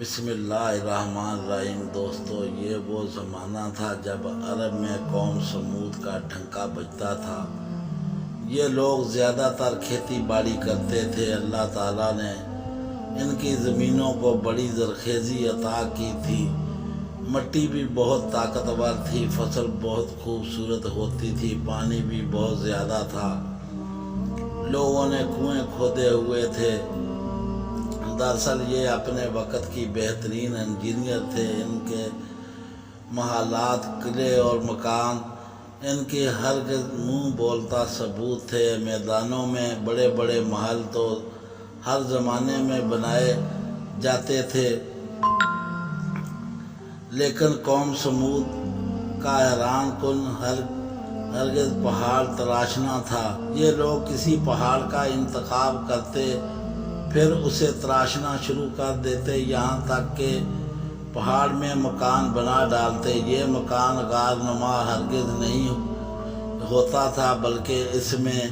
بسم اللہ الرحمن الرحیم۔ دوستو، یہ وہ زمانہ تھا جب عرب میں قوم سمود کا ڈھنکا بجتا تھا۔ یہ لوگ زیادہ تر کھیتی باڑی کرتے تھے۔ اللہ تعالیٰ نے ان کی زمینوں کو بڑی زرخیزی عطا کی تھی۔ مٹی بھی بہت طاقتور تھی، فصل بہت خوبصورت ہوتی تھی، پانی بھی بہت زیادہ تھا۔ لوگوں نے کنویں کھودے ہوئے تھے۔ دراصل یہ اپنے وقت کی بہترین انجینئر تھے۔ ان کے محلات، قلعے اور مکان ان کے ہرگز منہ بولتا ثبوت تھے۔ میدانوں میں بڑے بڑے محل تو ہر زمانے میں بنائے جاتے تھے، لیکن قوم سمود کا حیران کن ہرگز پہاڑ تراشنا تھا۔ یہ لوگ کسی پہاڑ کا انتخاب کرتے، پھر اسے تراشنا شروع کر دیتے، یہاں تک کہ پہاڑ میں مکان بنا ڈالتے۔ یہ مکان غار نما ہرگز نہیں ہوتا تھا، بلکہ اس میں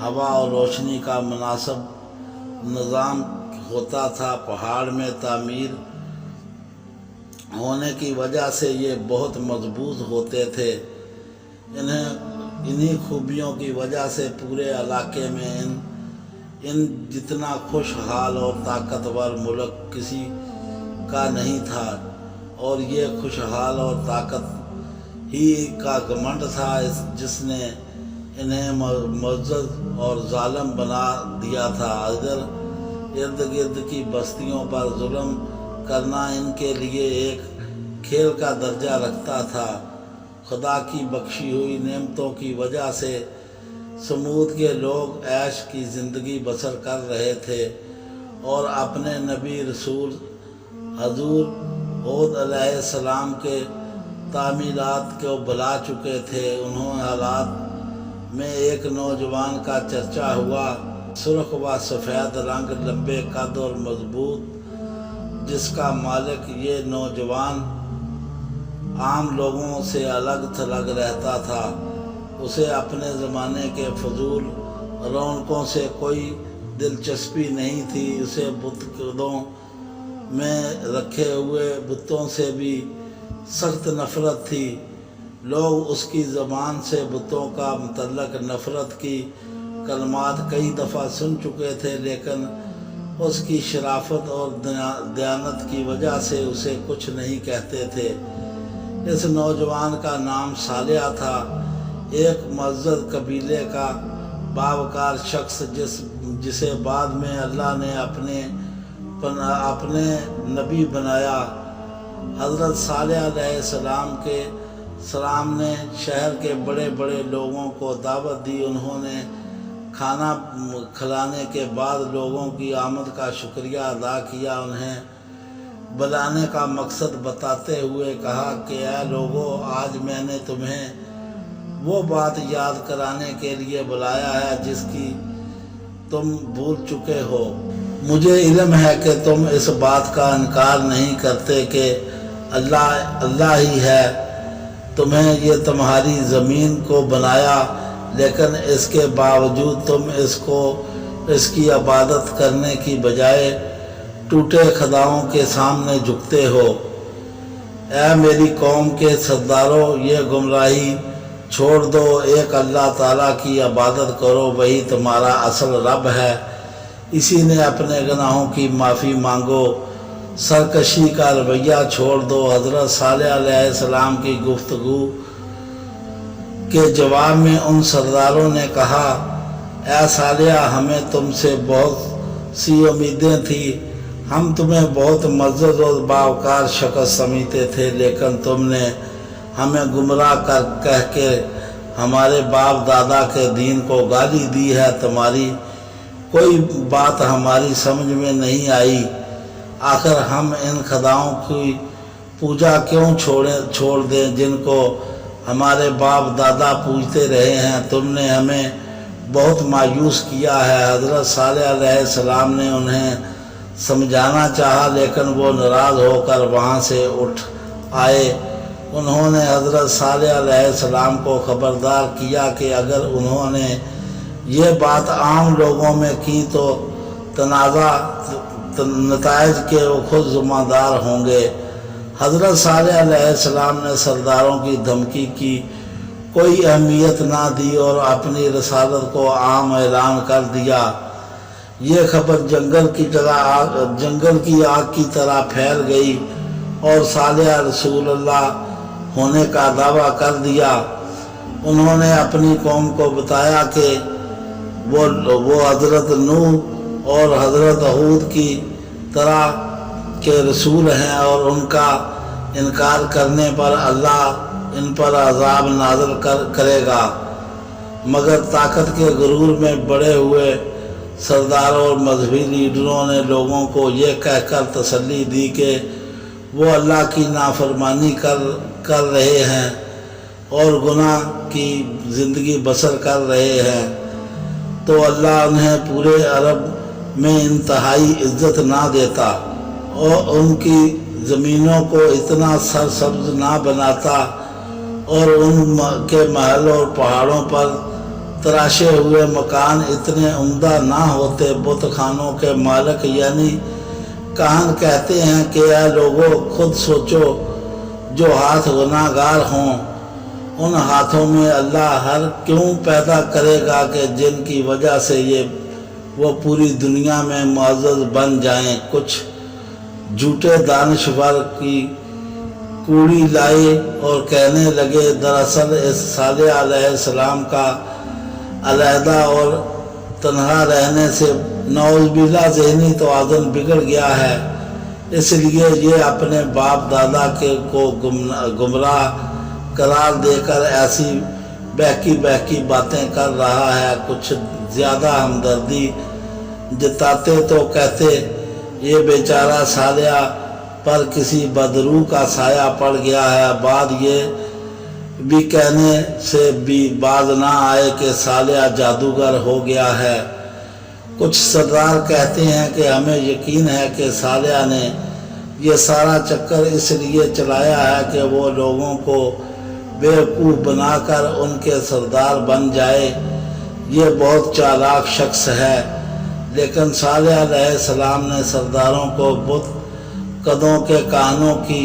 ہوا اور روشنی کا مناسب نظام ہوتا تھا۔ پہاڑ میں تعمیر ہونے کی وجہ سے یہ بہت مضبوط ہوتے تھے۔ انہی خوبیوں کی وجہ سے پورے علاقے میں ان جتنا خوشحال اور طاقتور ملک کسی کا نہیں تھا، اور یہ خوشحال اور طاقت ہی کا گھمنڈ تھا جس نے انہیں معزز اور ظالم بنا دیا تھا۔ ارد گرد کی بستیوں پر ظلم کرنا ان کے لیے ایک کھیل کا درجہ رکھتا تھا۔ خدا کی بخشی ہوئی نعمتوں کی وجہ سے سمود کے لوگ عیش کی زندگی بسر کر رہے تھے اور اپنے نبی رسول حضور ہود علیہ السلام کے تعمیرات کو بلا چکے تھے۔ انہوں حالات میں ایک نوجوان کا چرچا ہوا، سرخ و سفید رنگ، لمبے قد اور مضبوط، جس کا مالک یہ نوجوان عام لوگوں سے الگ تھلگ رہتا تھا۔ اسے اپنے زمانے کے فضول رونقوں سے کوئی دلچسپی نہیں تھی۔ اسے بت قدوں میں رکھے ہوئے بتوں سے بھی سخت نفرت تھی۔ لوگ اس کی زبان سے بتوں کا متعلق نفرت کی کلمات کئی دفعہ سن چکے تھے، لیکن اس کی شرافت اور دیانت کی وجہ سے اسے کچھ نہیں کہتے تھے۔ اس نوجوان کا نام صالح تھا، ایک معزز قبیلے کا باوقار شخص جسے بعد میں اللہ نے اپنے نبی بنایا۔ حضرت صالح علیہ السلام نے شہر کے بڑے بڑے لوگوں کو دعوت دی۔ انہوں نے کھانا کھلانے کے بعد لوگوں کی آمد کا شکریہ ادا کیا۔ انہیں بلانے کا مقصد بتاتے ہوئے کہا کہ اے لوگو، آج میں نے تمہیں وہ بات یاد کرانے کے لیے بلایا ہے جس کی تم بھول چکے ہو۔ مجھے علم ہے کہ تم اس بات کا انکار نہیں کرتے کہ اللہ ہی ہے۔ تمہیں یہ تمہاری زمین کو بنایا، لیکن اس کے باوجود تم اس کی عبادت کرنے کی بجائے ٹوٹے خداؤں کے سامنے جھکتے ہو۔ اے میری قوم کے سرداروں، یہ گمراہی چھوڑ دو، ایک اللہ تعالیٰ کی عبادت کرو، وہی تمہارا اصل رب ہے۔ اسی نے اپنے گناہوں کی معافی مانگو، سرکشی کا رویہ چھوڑ دو۔ حضرت صالح علیہ السلام کی گفتگو کے جواب میں ان سرداروں نے کہا، اے صالح، ہمیں تم سے بہت سی امیدیں تھیں۔ ہم تمہیں بہت معزز اور باوقار شخص سمجھتے تھے، لیکن تم نے ہمیں گمراہ کہہ کے ہمارے باپ دادا کے دین کو گالی دی ہے۔ تمہاری کوئی بات ہماری سمجھ میں نہیں آئی۔ آخر ہم ان خداؤں کی پوجا کیوں چھوڑ دیں جن کو ہمارے باپ دادا پوجتے رہے ہیں؟ تم نے ہمیں بہت مایوس کیا ہے۔ حضرت صالح علیہ السلام نے انہیں سمجھانا چاہا، لیکن وہ ناراض ہو کر وہاں سے اٹھ آئے۔ انہوں نے حضرت صالح علیہ السلام کو خبردار کیا کہ اگر انہوں نے یہ بات عام لوگوں میں کی تو تنازع نتائج کے وہ خود ذمہ دار ہوں گے۔ حضرت صالح علیہ السلام نے سرداروں کی دھمکی کی کوئی اہمیت نہ دی اور اپنی رسالت کو عام اعلان کر دیا۔ یہ خبر جنگل کی آگ کی طرح پھیل گئی اور صالح رسول اللہ ہونے کا دعویٰ کر دیا۔ انہوں نے اپنی قوم کو بتایا کہ وہ حضرت نوح اور حضرت ہود کی طرح کے رسول ہیں اور ان کا انکار کرنے پر اللہ ان پر عذاب نازل کرے گا، مگر طاقت کے غرور میں بڑے ہوئے سرداروں اور مذہبی لیڈروں نے لوگوں کو یہ کہہ کر تسلی دی کہ وہ اللہ کی نافرمانی کر رہے ہیں اور گناہ کی زندگی بسر کر رہے ہیں، تو اللہ انہیں پورے عرب میں انتہائی عزت نہ دیتا اور ان کی زمینوں کو اتنا سرسبز نہ بناتا اور ان کے محل اور پہاڑوں پر تراشے ہوئے مکان اتنے عمدہ نہ ہوتے۔ بت خانوں کے مالک یعنی کہن کہتے ہیں کہ اے لوگو، خود سوچو، جو ہاتھ گناہ گار ہوں ان ہاتھوں میں اللہ ہر کیوں پیدا کرے گا کہ جن کی وجہ سے وہ پوری دنیا میں معزز بن جائیں۔ کچھ جھوٹے دانشور کی کوڑی لائے اور کہنے لگے دراصل اس صالح علیہ السلام کا علیحدہ اور تنہا رہنے سے نعوذ باللہ ذہنی توازن بگڑ گیا ہے، اس لیے یہ اپنے باپ دادا کو گمراہ قرار دے کر ایسی بہکی باتیں کر رہا ہے۔ کچھ زیادہ ہمدردی جتاتے تو کہتے یہ بیچارہ صالح پر کسی بدروح کا سایہ پڑ گیا ہے، بعد یہ بھی کہنے سے بھی باز نہ آئے کہ صالح جادوگر ہو گیا ہے۔ کچھ سردار کہتے ہیں کہ ہمیں یقین ہے کہ صالح نے یہ سارا چکر اس لیے چلایا ہے کہ وہ لوگوں کو بیوقوف بنا کر ان کے سردار بن جائے۔ یہ بہت چالاک شخص ہے۔ لیکن صالح علیہ السلام نے سرداروں کو بت قدوں کے کہانوں کی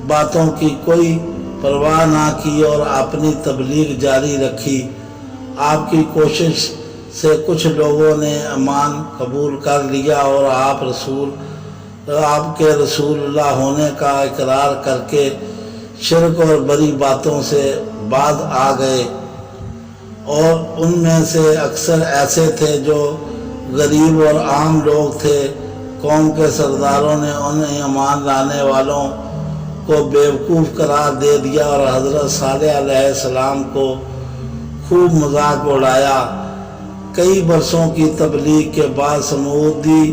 باتوں کی کوئی پرواہ نہ کی اور اپنی تبلیغ جاری رکھی۔ آپ کی کوشش سے کچھ لوگوں نے ایمان قبول کر لیا اور آپ کے رسول اللہ ہونے کا اقرار کر کے شرک اور بری باتوں سے باز آ گئے، اور ان میں سے اکثر ایسے تھے جو غریب اور عام لوگ تھے۔ قوم کے سرداروں نے ان ایمان لانے والوں کو بیوقوف قرار دے دیا اور حضرت صالح علیہ السلام کو خوب مذاق اڑایا۔ کئی برسوں کی تبلیغ کے بعد سمودی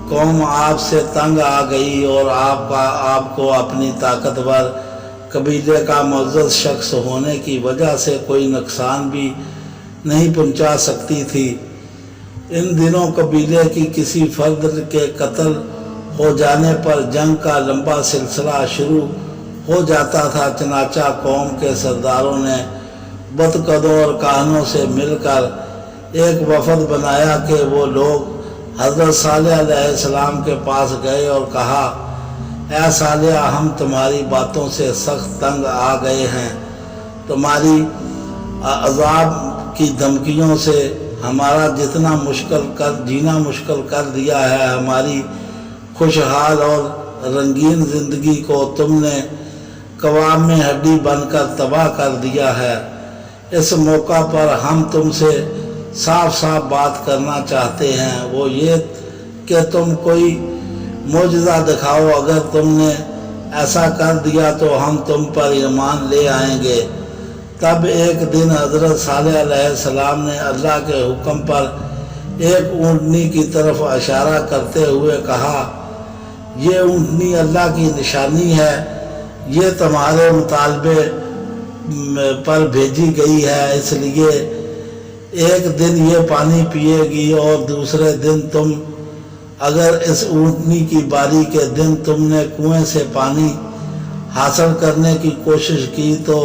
قوم آپ سے تنگ آ گئی اور آپ کو اپنی طاقتور قبیلے کا معزز شخص ہونے کی وجہ سے کوئی نقصان بھی نہیں پہنچا سکتی تھی۔ ان دنوں قبیلے کی کسی فرد کے قتل ہو جانے پر جنگ کا لمبا سلسلہ شروع ہو جاتا تھا، چنانچہ قوم کے سرداروں نے بت قدوں اور کہانوں سے مل کر ایک وفد بنایا کہ وہ لوگ حضرت صالح علیہ السلام کے پاس گئے اور کہا، اے صالح، ہم تمہاری باتوں سے سخت تنگ آ گئے ہیں، تمہاری عذاب کی دھمکیوں سے ہمارا جینا مشکل کر دیا ہے، ہماری خوشحال اور رنگین زندگی کو تم نے کباب میں ہڈی بن کر تباہ کر دیا ہے۔ اس موقع پر ہم تم سے صاف بات کرنا چاہتے ہیں، وہ یہ کہ تم کوئی معجزہ دکھاؤ، اگر تم نے ایسا کر دیا تو ہم تم پر ایمان لے آئیں گے۔ تب ایک دن حضرت صالح علیہ السلام نے اللہ کے حکم پر ایک اونٹنی کی طرف اشارہ کرتے ہوئے کہا، یہ اونٹنی اللہ کی نشانی ہے، یہ تمہارے مطالبے پر بھیجی گئی ہے، اس لیے ایک دن یہ پانی پیے گی اور دوسرے دن تم اگر اس اونٹنی کی باری کے دن تم نے کنویں سے پانی حاصل کرنے کی کوشش کی تو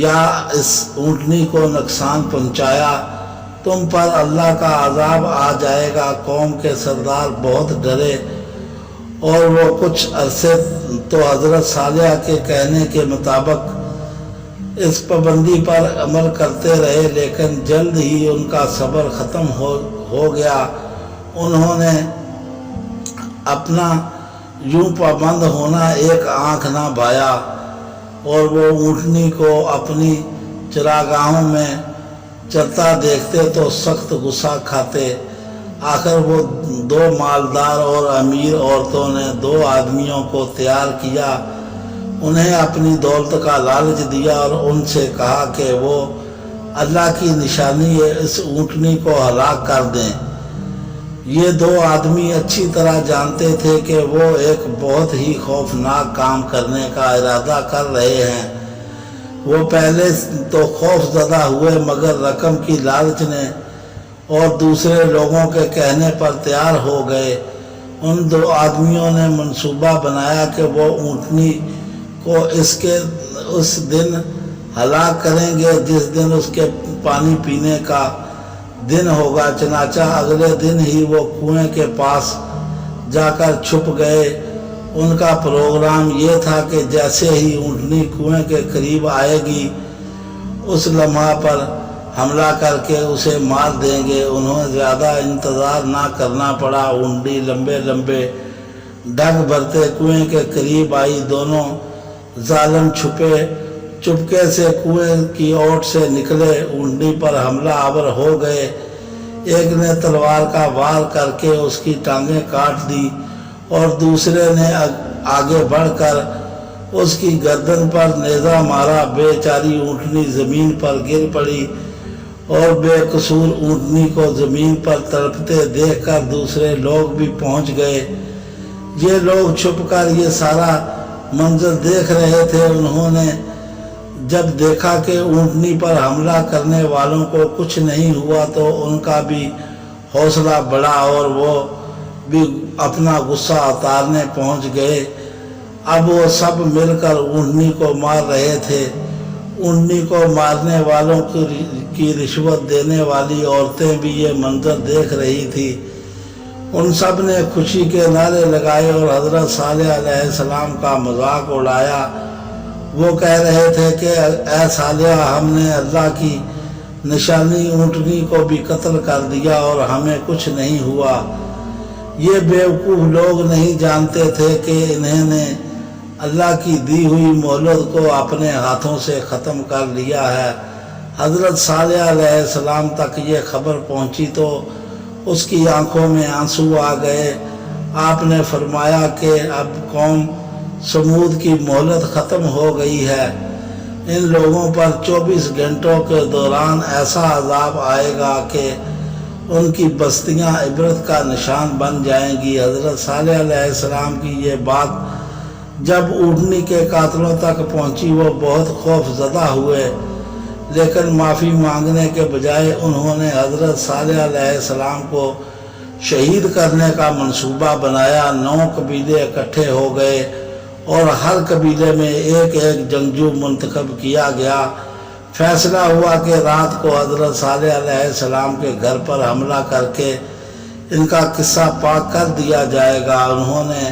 یا اس اونٹنی کو نقصان پہنچایا تم پر اللہ کا عذاب آ جائے گا۔ قوم کے سردار بہت ڈرے اور وہ کچھ عرصے تو حضرت صالح کے کہنے کے مطابق اس پابندی پر عمل کرتے رہے، لیکن جلد ہی ان کا صبر ختم ہو گیا۔ انہوں نے اپنا یوں پابند ہونا ایک آنکھ نہ بھایا اور وہ اونٹنی کو اپنی چراگاہوں میں چرتا دیکھتے تو سخت غصہ کھاتے۔ آخر وہ 2 مالدار اور امیر عورتوں نے 2 آدمیوں کو تیار کیا، انہیں اپنی دولت کا لالچ دیا اور ان سے کہا کہ وہ اللہ کی نشانی ہے، اس اونٹنی کو ہلاک کر دیں۔ یہ 2 آدمی اچھی طرح جانتے تھے کہ وہ ایک بہت ہی خوفناک کام کرنے کا ارادہ کر رہے ہیں۔ وہ پہلے تو خوف زدہ ہوئے، مگر رقم کی لالچ نے اور دوسرے لوگوں کے کہنے پر تیار ہو گئے۔ ان 2 آدمیوں نے منصوبہ بنایا کہ وہ اونٹنی کو اس دن ہلاک کریں گے جس دن اس کے پانی پینے کا دن ہوگا۔ چنانچہ اگلے دن ہی وہ کنویں کے پاس جا کر چھپ گئے۔ ان کا پروگرام یہ تھا کہ جیسے ہی اونٹنی کنویں کے قریب آئے گی اس لمحہ پر حملہ کر کے اسے مار دیں گے۔ انہیں زیادہ انتظار نہ کرنا پڑا۔ اونٹنی لمبے لمبے ڈگ بھرتے کنویں کے قریب آئی۔ دونوں ظالم چپکے سے کنویں کی اوٹ سے نکلے، اونٹنی پر حملہ آور ہو گئے۔ ایک نے تلوار کا وار کر کے اس کی ٹانگیں کاٹ دی اور دوسرے نے آگے بڑھ کر اس کی گردن پر نیزہ مارا۔ بیچاری اونٹنی زمین پر گر پڑی اور بے قصور اونٹنی کو زمین پر تڑپتے دیکھ کر دوسرے لوگ بھی پہنچ گئے۔ یہ لوگ چھپ کر یہ سارا منظر دیکھ رہے تھے۔ انہوں نے جب دیکھا کہ اونٹنی پر حملہ کرنے والوں کو کچھ نہیں ہوا تو ان کا بھی حوصلہ بڑھا اور وہ بھی اپنا غصہ اتارنے پہنچ گئے۔ اب وہ سب مل کر اونٹنی کو مار رہے تھے۔ اونٹنی کو مارنے والوں کی رشوت دینے والی عورتیں بھی یہ منظر دیکھ رہی تھی۔ ان سب نے خوشی کے نعرے لگائے اور حضرت صالح علیہ السلام کا مذاق اڑایا۔ وہ کہہ رہے تھے کہ اے صالح، ہم نے اللہ کی نشانی اونٹنی کو بھی قتل کر دیا اور ہمیں کچھ نہیں ہوا۔ یہ بیوقوف لوگ نہیں جانتے تھے کہ انہیں نے اللہ کی دی ہوئی مہلت کو اپنے ہاتھوں سے ختم کر لیا ہے۔ حضرت صالح علیہ السلام تک یہ خبر پہنچی تو اس کی آنکھوں میں آنسو آ گئے۔ آپ نے فرمایا کہ اب قوم سمود کی مہلت ختم ہو گئی ہے۔ ان لوگوں پر 24 گھنٹوں کے دوران ایسا عذاب آئے گا کہ ان کی بستیاں عبرت کا نشان بن جائیں گی۔ حضرت صالح علیہ السلام کی یہ بات جب اونٹنی کے قاتلوں تک پہنچی وہ بہت خوف زدہ ہوئے، لیکن معافی مانگنے کے بجائے انہوں نے حضرت صالح علیہ السلام کو شہید کرنے کا منصوبہ بنایا۔ 9 قبیلے اکٹھے ہو گئے اور ہر قبیلے میں ایک جنگجو منتخب کیا گیا۔ فیصلہ ہوا کہ رات کو حضرت صالح علیہ السلام کے گھر پر حملہ کر کے ان کا قصہ پاک کر دیا جائے گا۔ انہوں نے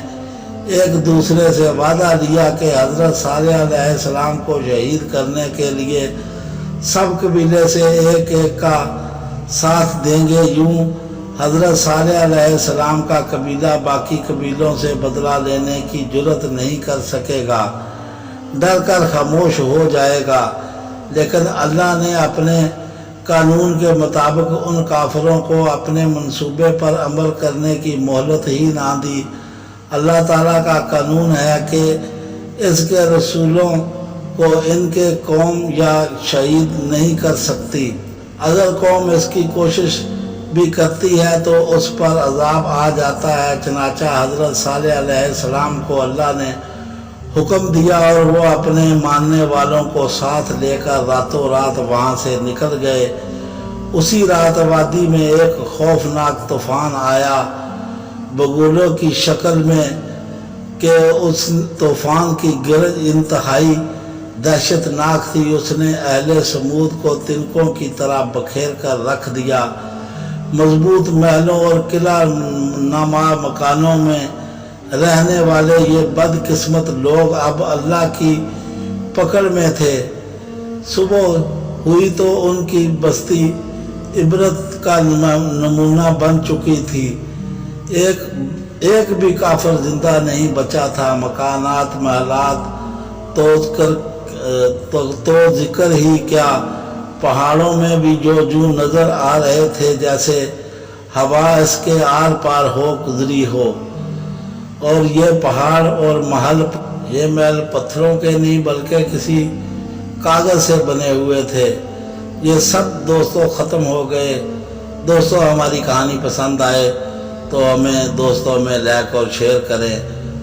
ایک دوسرے سے وعدہ لیا کہ حضرت صالح علیہ السلام کو شہید کرنے کے لیے سب قبیلے سے ایک کا ساتھ دیں گے۔ یوں حضرت صالح علیہ السلام کا قبیلہ باقی قبیلوں سے بدلہ لینے کی جرت نہیں کر سکے گا، ڈر کر خاموش ہو جائے گا۔ لیکن اللہ نے اپنے قانون کے مطابق ان کافروں کو اپنے منصوبے پر عمل کرنے کی مہلت ہی نہ دی۔ اللہ تعالیٰ کا قانون ہے کہ اس کے رسولوں کو ان کے قوم یا شہید نہیں کر سکتی۔ اگر قوم اس کی کوشش بھی کرتی ہے تو اس پر عذاب آ جاتا ہے۔ چنانچہ حضرت صالح علیہ السلام کو اللہ نے حکم دیا اور وہ اپنے ماننے والوں کو ساتھ لے کر راتوں رات وہاں سے نکل گئے۔ اسی رات وادی میں ایک خوفناک طوفان آیا بگولوں کی شکل میں کہ اس طوفان کی گرج انتہائی دہشتناک تھی۔ اس نے اہل سمود کو تنکوں کی طرح بکھیر کر رکھ دیا۔ مضبوط محلوں اور قلعہ نما مکانوں میں رہنے والے یہ بدقسمت لوگ اب اللہ کی پکڑ میں تھے۔ صبح ہوئی تو ان کی بستی عبرت کا نمونہ بن چکی تھی۔ ایک بھی کافر زندہ نہیں بچا تھا۔ مکانات محلات تو ذکر ہی کیا، پہاڑوں میں بھی جو نظر آ رہے تھے جیسے ہوا اس کے آر پار ہو گزری ہو۔ اور یہ پہاڑ اور محل پتھروں کے نہیں بلکہ کسی کاغذ سے بنے ہوئے تھے۔ یہ سب دوستوں ختم ہو گئے۔ دوستوں ہماری کہانی پسند آئے تو ہمیں دوستوں میں لائک اور شیئر کریں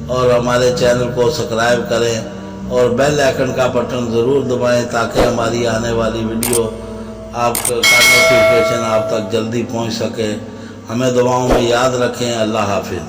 اور ہمارے چینل کو سبسکرائب کریں اور بیل آئیکن کا بٹن ضرور دبائیں تاکہ ہماری آنے والی ویڈیو آپ کا نوٹیفیکیشن آپ تک جلدی پہنچ سکے۔ ہمیں دعاؤں میں یاد رکھیں۔ اللہ حافظ۔